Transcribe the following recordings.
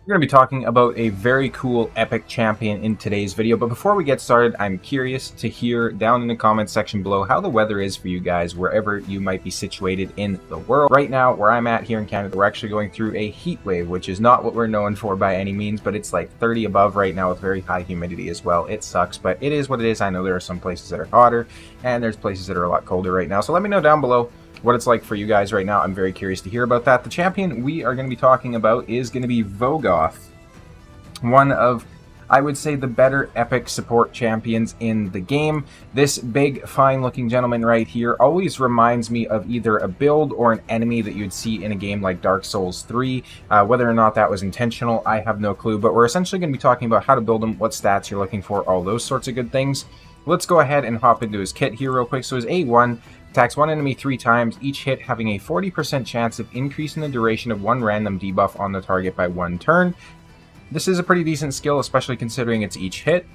We're going to be talking about a very cool epic champion in today's video, but before we get started, I'm curious to hear down in the comments section below how the weather is for you guys wherever you might be situated in the world. Right now, where I'm at here in Canada, we're actually going through a heat wave, which is not what we're known for by any means, but it's like 30 above right now with very high humidity as well. It sucks, but it is what it is. I know there are some places that are hotter, and there's places that are a lot colder right now, so let me know down below what it's like for you guys right now. I'm very curious to hear about that. The champion we are going to be talking about is going to be Vogoth. One of, I would say, the better epic support champions in the game. This big, fine-looking gentleman right here always reminds me of either a build or an enemy that you'd see in a game like Dark Souls 3. Whether or not that was intentional, I have no clue, but we're essentially going to be talking about how to build him, what stats you're looking for, all those sorts of good things. Let's go ahead and hop into his kit here real quick. So his A1 attacks one enemy 3 times, each hit having a 40% chance of increasing the duration of one random debuff on the target by 1 turn. This is a pretty decent skill, especially considering it's each hit.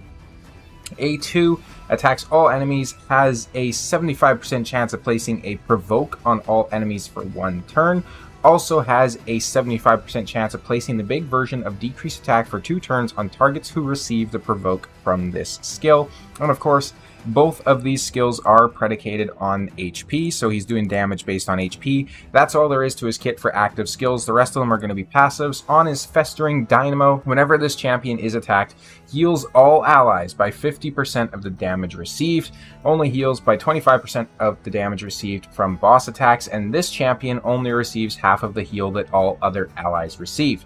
A2 attacks all enemies, has a 75% chance of placing a provoke on all enemies for 1 turn. Also has a 75% chance of placing the big version of decreased attack for 2 turns on targets who receive the provoke from this skill. And of course, both of these skills are predicated on HP, so he's doing damage based on HP. That's all there is to his kit for active skills. The rest of them are going to be passives. On his Festering Dynamo, whenever this champion is attacked, heals all allies by 50% of the damage received, only heals by 25% of the damage received from boss attacks, and this champion only receives half of the heal that all other allies receive.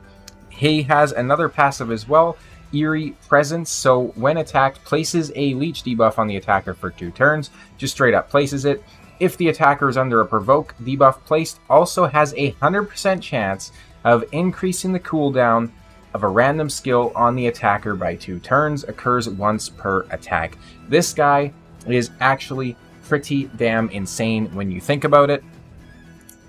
He has another passive as well, Eerie Presence, so when attacked, places a leech debuff on the attacker for 2 turns, just straight up places it. If the attacker is under a provoke, debuff placed also has a 100% chance of increasing the cooldown of a random skill on the attacker by 2 turns, occurs once per attack. This guy is actually pretty damn insane when you think about it.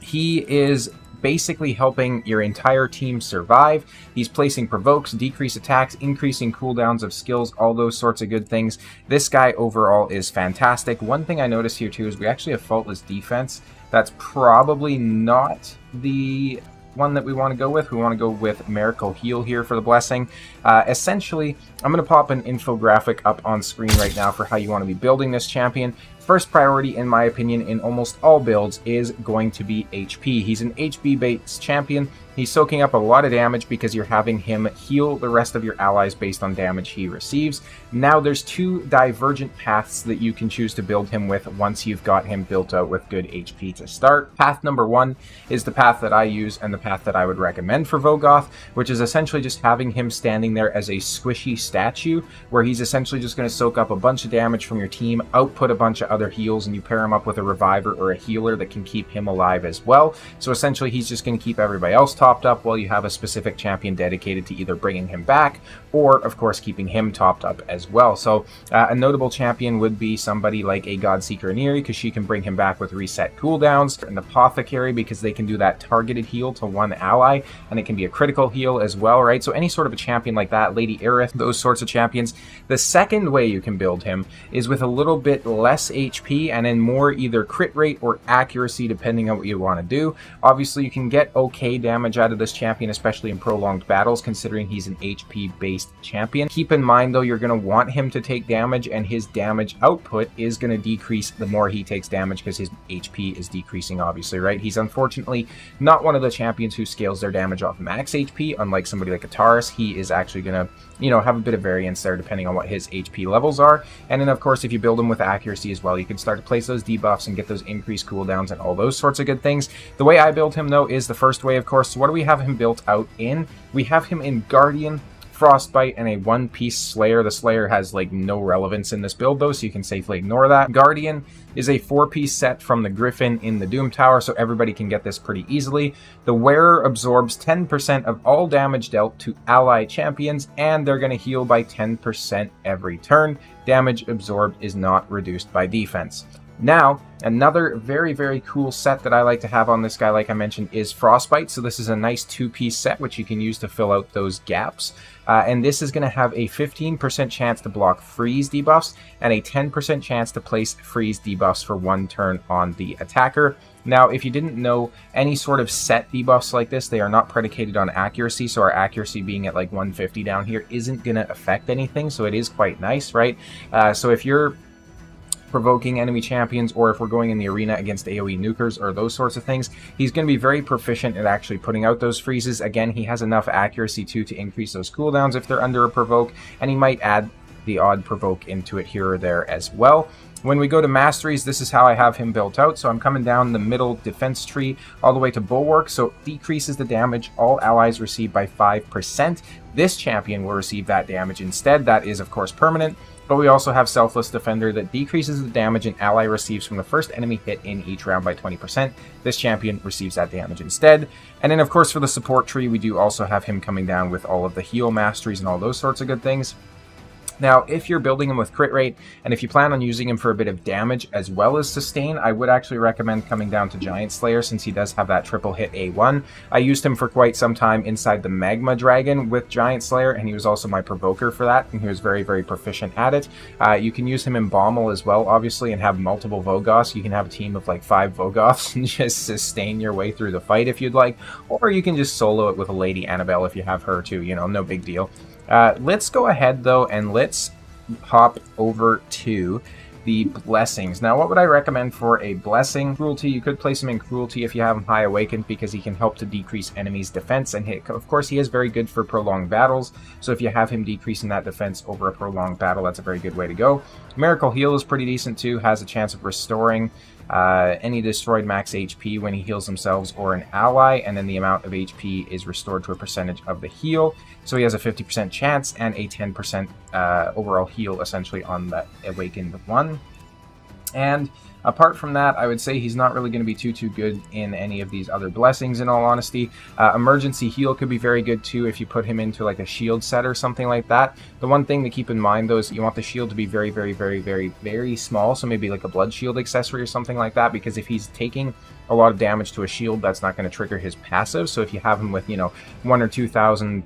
He is basically helping your entire team survive. He's placing provokes, decrease attacks, increasing cooldowns of skills, all those sorts of good things. This guy overall is fantastic. One thing I noticed here too is we actually have faultless defense. That's probably not the one that we want to go with. We want to go with Miracle Heal here for the blessing. Essentially, I'm going to pop an infographic up on screen right now for how you want to be building this champion. First priority, in my opinion, in almost all builds is going to be HP. He's an HP-based champion. He's soaking up a lot of damage because you're having him heal the rest of your allies based on damage he receives. Now, there's 2 divergent paths that you can choose to build him with once you've got him built out with good HP to start. Path number 1 is the path that I use and the path that I would recommend for Vogoth, which is essentially just having him standing there as a squishy statue, where he's essentially just going to soak up a bunch of damage from your team, output a bunch of other heals, and you pair him up with a reviver or a healer that can keep him alive as well. So essentially, he's just going to keep everybody else topped up while you have a specific champion dedicated to either bringing him back or, of course, keeping him topped up as well. So a notable champion would be somebody like a Godseeker Neri, because she can bring him back with reset cooldowns, an Apothecary because they can do that targeted heal to one ally, and it can be a critical heal as well, right? So any sort of a champion like that, Lady Aerith, those sorts of champions. The second way you can build him is with a little bit less HP and then more either crit rate or accuracy, depending on what you want to do. Obviously, you can get okay damage out of this champion, especially in prolonged battles, considering he's an HP-based champion. Keep in mind, though, you're going to want him to take damage, and his damage output is going to decrease the more he takes damage because his HP is decreasing, obviously, right? He's unfortunately not one of the champions who scales their damage off max HP, unlike somebody like a Taurus. He is actually going to, you know, have a bit of variance there depending on what his HP levels are. And then, of course, if you build him with accuracy as well, you can start to place those debuffs and get those increased cooldowns and all those sorts of good things. The way I build him, though, is the first way, of course. So what do we have him built out in? We have him in Guardian, Frostbite, and a 1-piece Slayer. The Slayer has like no relevance in this build though, so you can safely ignore that. Guardian is a 4-piece set from the Griffin in the Doom Tower, so everybody can get this pretty easily. The Wearer absorbs 10% of all damage dealt to ally champions, and they're going to heal by 10% every turn. Damage absorbed is not reduced by defense. Now, another very, very cool set that I like to have on this guy, like I mentioned, is Frostbite. So this is a nice 2-piece set, which you can use to fill out those gaps. And this is going to have a 15% chance to block freeze debuffs and a 10% chance to place freeze debuffs for 1 turn on the attacker. Now, if you didn't know, any sort of set debuffs like this, they are not predicated on accuracy, so our accuracy being at like 150 down here isn't going to affect anything, so it is quite nice, right? So if you're provoking enemy champions, or if we're going in the arena against AoE nukers or those sorts of things, he's going to be very proficient at actually putting out those freezes. Again, he has enough accuracy too to increase those cooldowns if they're under a provoke, and he might add the odd provoke into it here or there as well. When we go to masteries, this is how I have him built out. So I'm coming down the middle defense tree all the way to bulwark, so it decreases the damage all allies receive by 5%. This champion will receive that damage instead. That is of course permanent. But we also have Selfless Defender that decreases the damage an ally receives from the first enemy hit in each round by 20%. This champion receives that damage instead. And then of course for the support tree, we do also have him coming down with all of the heal masteries and all those sorts of good things. Now, if you're building him with crit rate, and if you plan on using him for a bit of damage as well as sustain, I would actually recommend coming down to Giant Slayer, since he does have that triple hit A1. I used him for quite some time inside the Magma Dragon with Giant Slayer, and he was also my provoker for that, and he was very, very proficient at it. You can use him in Bommel as well, obviously, and have multiple Vogoths. You can have a team of like 5 Vogoths and just sustain your way through the fight if you'd like, or you can just solo it with a Lady Annabelle if you have her too, you know, no big deal. Let's go ahead, though, and let's hop over to the blessings. Now, what would I recommend for a blessing? Cruelty. You could place him in Cruelty if you have him high awakened, because he can help to decrease enemies' defense and hit. Of course, he is very good for prolonged battles, so if you have him decreasing that defense over a prolonged battle, that's a very good way to go. Miracle Heal is pretty decent too, has a chance of restoring any destroyed max HP when he heals themselves or an ally, and then the amount of HP is restored to a percentage of the heal. So he has a 50% chance and a 10% overall heal essentially on the awakened one. And apart from that, I would say he's not really going to be too good in any of these other blessings, in all honesty. Emergency heal could be very good too if you put him into like a shield set or something like that. The one thing to keep in mind though is you want the shield to be very small, so maybe like a blood shield accessory or something like that, because if he's taking a lot of damage to a shield, that's not going to trigger his passive. So if you have him with, you know, 1 or 2,000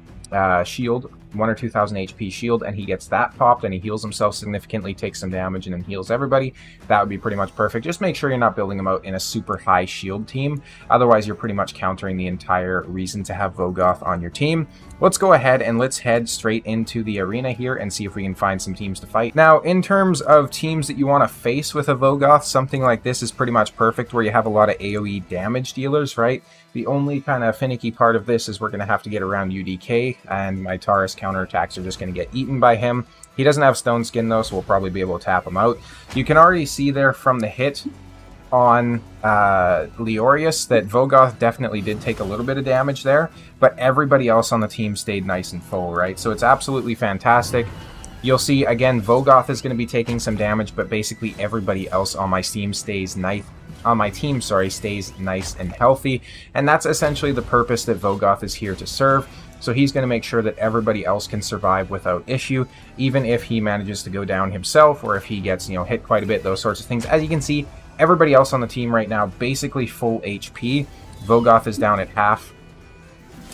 shield, 1 or 2,000 HP shield, and he gets that popped and he heals himself significantly, takes some damage, and then heals everybody, that would be pretty much perfect. Just make sure you're not building him out in a super high shield team. Otherwise, you're pretty much countering the entire reason to have Vogoth on your team. Let's go ahead and let's head straight into the arena here and see if we can find some teams to fight. Now, in terms of teams that you want to face with a Vogoth, something like this is pretty much perfect, where you have a lot of AoE damage dealers, right? The only kind of finicky part of this is we're going to have to get around UDK, and my Taurus counterattacks are just going to get eaten by him. He doesn't have Stone Skin though, so we'll probably be able to tap him out. You can already see there from the hit on Leorius that Vogoth definitely did take a little bit of damage there, but everybody else on the team stayed nice and full, right? So it's absolutely fantastic. You'll see, again, Vogoth is going to be taking some damage, but basically everybody else on my team stays nice. Stays nice and healthy, and that's essentially the purpose that Vogoth is here to serve. So he's going to make sure that everybody else can survive without issue, even if he manages to go down himself, or if he gets, you know, hit quite a bit, those sorts of things. As you can see, everybody else on the team right now basically full HP. Vogoth is down at half.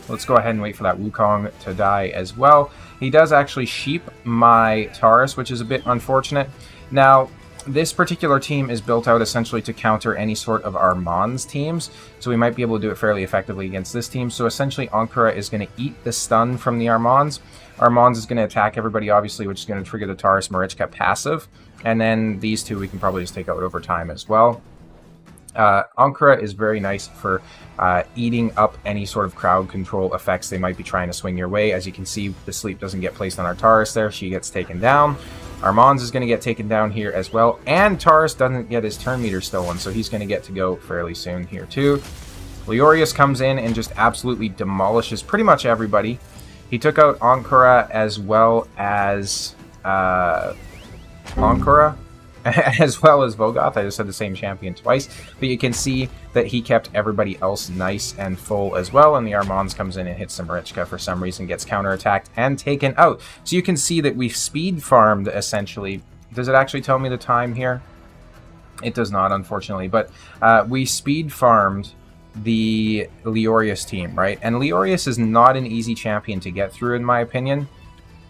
Let's go ahead and wait for that Wukong to die as well. He does actually sheep my Taurus, which is a bit unfortunate. Now, this particular team is built out essentially to counter any sort of Armand's teams, so we might be able to do it fairly effectively against this team. So essentially Ankara is going to eat the stun from the Armands. Armands is going to attack everybody, obviously, which is going to trigger the Taurus Marichka passive, and then these two we can probably just take out over time as well. Ankara is very nice for eating up any sort of crowd control effects they might be trying to swing your way. As you can see, the sleep doesn't get placed on our Taurus there. She gets taken down. Armands is going to get taken down here as well, and Taurus doesn't get his turn meter stolen, so he's going to get to go fairly soon here too. Leorius comes in and just absolutely demolishes pretty much everybody. He took out Ankara as well as as well as Vogoth. I just said the same champion twice, but you can see that he kept everybody else nice and full as well, and the Armands comes in and hits some Marichka for some reason, gets counterattacked and taken out. So you can see that we've speed farmed essentially. Does it actually tell me the time here? It does not, unfortunately, but we speed farmed the Leorius team, right? And Leorius is not an easy champion to get through, in my opinion.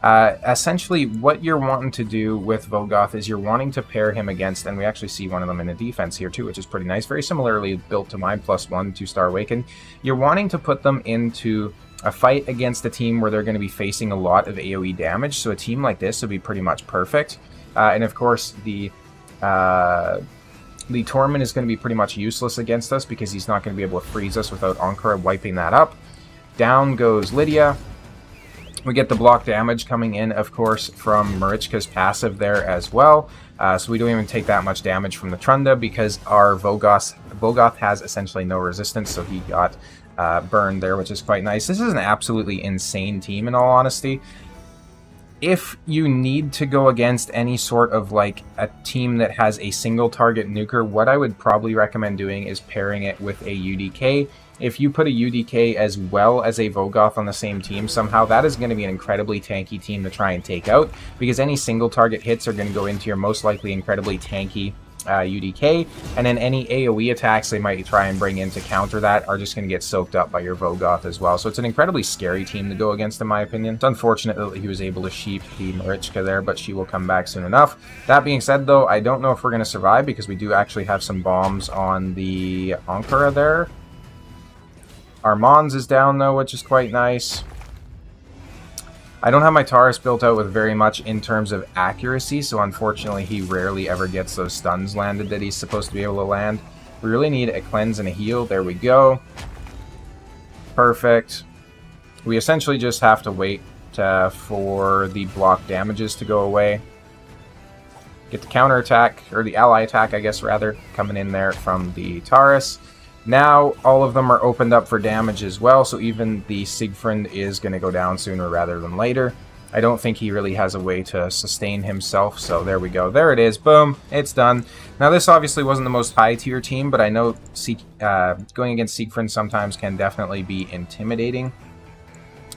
Essentially, what you're wanting to do with Vogoth is you're wanting to pair him against, and we actually see one of them in a defense here too, which is pretty nice. Very similarly built to mine, +1, 2-star Awaken. You're wanting to put them into a fight against a team where they're going to be facing a lot of AoE damage, so a team like this would be pretty much perfect. And of course, the Torment is going to be pretty much useless against us because he's not going to be able to freeze us without Ankara wiping that up. Down goes Lydia. We get the block damage coming in, of course, from Marichka's passive there as well. So we don't even take that much damage from the Trunda because our Vogoth has essentially no resistance, so he got burned there, which is quite nice. This is an absolutely insane team, in all honesty. If you need to go against any sort of like a team that has a single target nuker, what I would probably recommend doing is pairing it with a UDK. If you put a UDK as well as a Vogoth on the same team somehow, that is going to be an incredibly tanky team to try and take out, because any single target hits are going to go into your most likely incredibly tanky UDK, and then any AoE attacks they might try and bring in to counter that are just going to get soaked up by your Vogoth as well. So it's an incredibly scary team to go against, in my opinion. It's unfortunate that he was able to sheep the Marichka there, but she will come back soon enough. That being said, though, I don't know if we're going to survive because we do actually have some bombs on the Ankara there. Our Mons is down, though, which is quite nice. I don't have my Taurus built out with very much in terms of accuracy, so unfortunately he rarely ever gets those stuns landed that he's supposed to be able to land. We really need a cleanse and a heal. There we go. Perfect. We essentially just have to wait for the block damages to go away. Get the counter attack, or the ally attack, I guess, rather, coming in there from the Taurus. Now, all of them are opened up for damage as well, so even the Siegfried is going to go down sooner rather than later. I don't think he really has a way to sustain himself, so there we go. There it is. Boom. It's done. Now, this obviously wasn't the most high-tier team, but I know going against Siegfried sometimes can definitely be intimidating.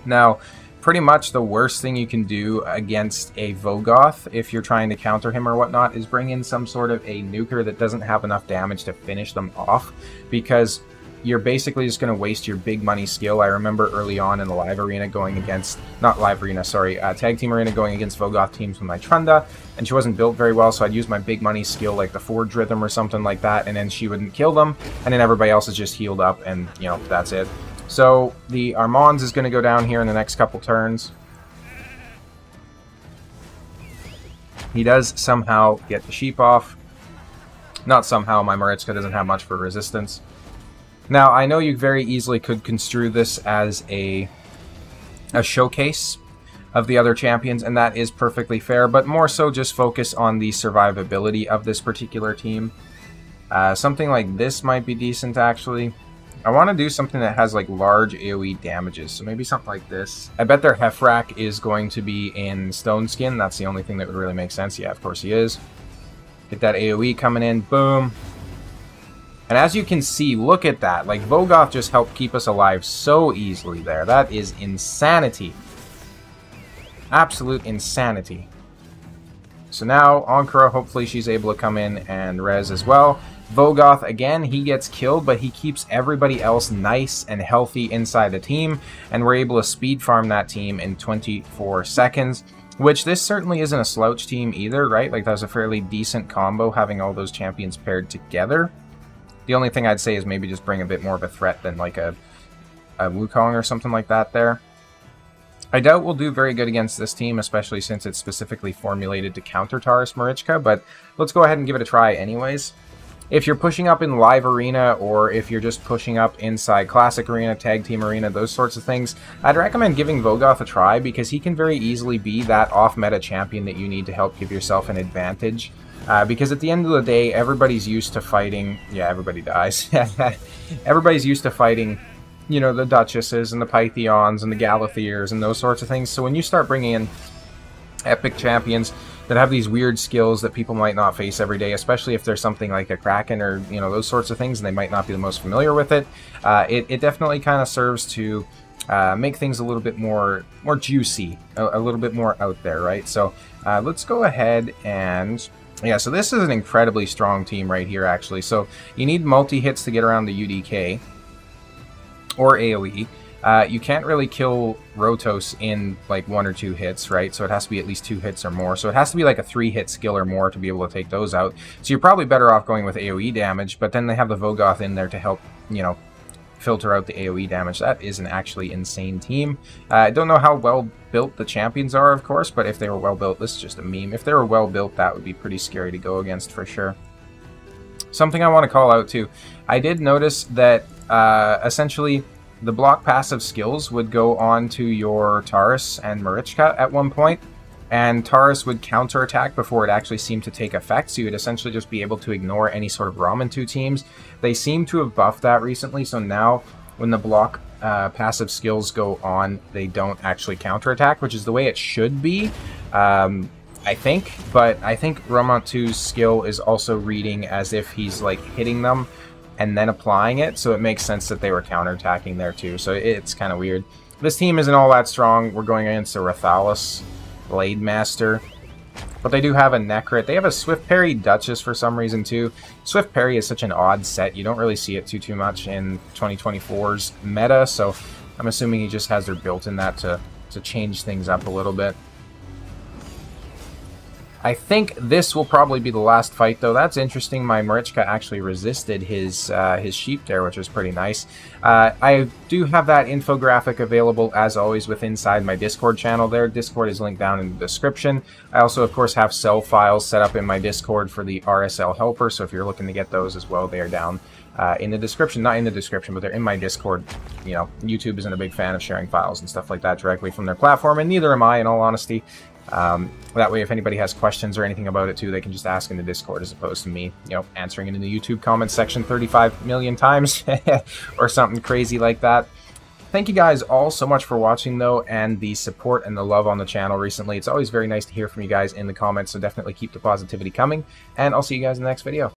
Now, pretty much the worst thing you can do against a Vogoth, if you're trying to counter him or whatnot, is bring in some sort of a nuker that doesn't have enough damage to finish them off, because you're basically just going to waste your big money skill. I remember early on in the live arena going against, not live arena, sorry, tag team arena going against Vogoth teams with my Trunda, and she wasn't built very well, so I'd use my big money skill like the Forge Rhythm or something like that, and then she wouldn't kill them, and then everybody else is just healed up, and, you know, that's it. So, the Armands is going to go down here in the next couple turns. He does somehow get the sheep off. Not somehow, my Marichka doesn't have much for resistance. Now, I know you very easily could construe this as a showcase of the other champions, and that is perfectly fair, but more so just focus on the survivability of this particular team. Something like this might be decent, actually. I want to do something that has like large AoE damages, so maybe something like this. I bet their Hefrak is going to be in Stone Skin. That's the only thing that would really make sense. Yeah, of course he is. Get that AoE coming in. Boom. And as you can see, look at that. Like, Vogoth just helped keep us alive so easily there. That is insanity. Absolute insanity. So now, Ankara, hopefully she's able to come in and res as well. Vogoth, again, he gets killed, but he keeps everybody else nice and healthy inside the team, and we're able to speed farm that team in 24 seconds, which this certainly isn't a slouch team either, right? Like, that was a fairly decent combo, having all those champions paired together. The only thing I'd say is maybe just bring a bit more of a threat than, like, a Wukong or something like that there. I doubt we'll do very good against this team, especially since it's specifically formulated to counter Taurus Marichka, but let's go ahead and give it a try anyways. If you're pushing up in live arena, or if you're just pushing up inside classic arena, tag team arena, those sorts of things, I'd recommend giving Vogoth a try, because he can very easily be that off-meta champion that you need to help give yourself an advantage. Because at the end of the day, everybody's used to fighting... Yeah, everybody dies. Everybody's used to fighting, you know, the Duchesses and the Pythions and the Galatheers and those sorts of things. So when you start bringing in epic champions that have these weird skills that people might not face every day, especially if there's something like a Kraken or, you know, those sorts of things, and they might not be the most familiar with it, it definitely kind of serves to make things a little bit more juicy, a little bit more out there, right? So let's go ahead and Yeah, so this is an incredibly strong team right here, actually. So you need multi-hits to get around the UDK or AoE. You can't really kill Rotos in like 1 or 2 hits, right? So it has to be at least 2 hits or more. So it has to be like a 3-hit skill or more to be able to take those out. So you're probably better off going with AoE damage, but then they have the Vogoth in there to help, you know, filter out the AoE damage. That is an actually insane team. I don't know how well built the champions are, of course, but if they were well built, this is just a meme. If they were well built, that would be pretty scary to go against for sure. Something I want to call out too, I did notice that essentially the block passive skills would go on to your Taurus and Marichka at one point, and Taurus would counterattack before it actually seemed to take effect, so you would essentially just be able to ignore any sort of Ramen 2 teams. They seem to have buffed that recently, so now when the block passive skills go on, they don't actually counterattack, which is the way it should be, I think. But I think Ramen 2's skill is also reading as if he's like hitting them and then applying it, so it makes sense that they were counterattacking there too, so it's kind of weird. This team isn't all that strong. We're going against a Rathalos Blade Master, but they do have a Necrit. They have a Swift Parry Duchess for some reason too. Swift Parry is such an odd set. You don't really see it too much in 2024's meta, so I'm assuming he just has their built in that to change things up a little bit. I think this will probably be the last fight, though. That's interesting. My Marichka actually resisted his sheep there, which was pretty nice. I do have that infographic available, as always, inside my Discord channel there. Discord is linked down in the description. I also, of course, have cell files set up in my Discord for the RSL helper, so if you're looking to get those as well, they are down in the description. Not in the description, but they're in my Discord. You know, YouTube isn't a big fan of sharing files and stuff like that directly from their platform, and neither am I, in all honesty. That way, if anybody has questions or anything about it too, they can just ask in the Discord as opposed to me, you know, answering it in the YouTube comments section 35 million times or something crazy like that. Thank you guys all so much for watching, though, and the support and the love on the channel recently. It's always very nice to hear from you guys in the comments, so definitely keep the positivity coming, and I'll see you guys in the next video.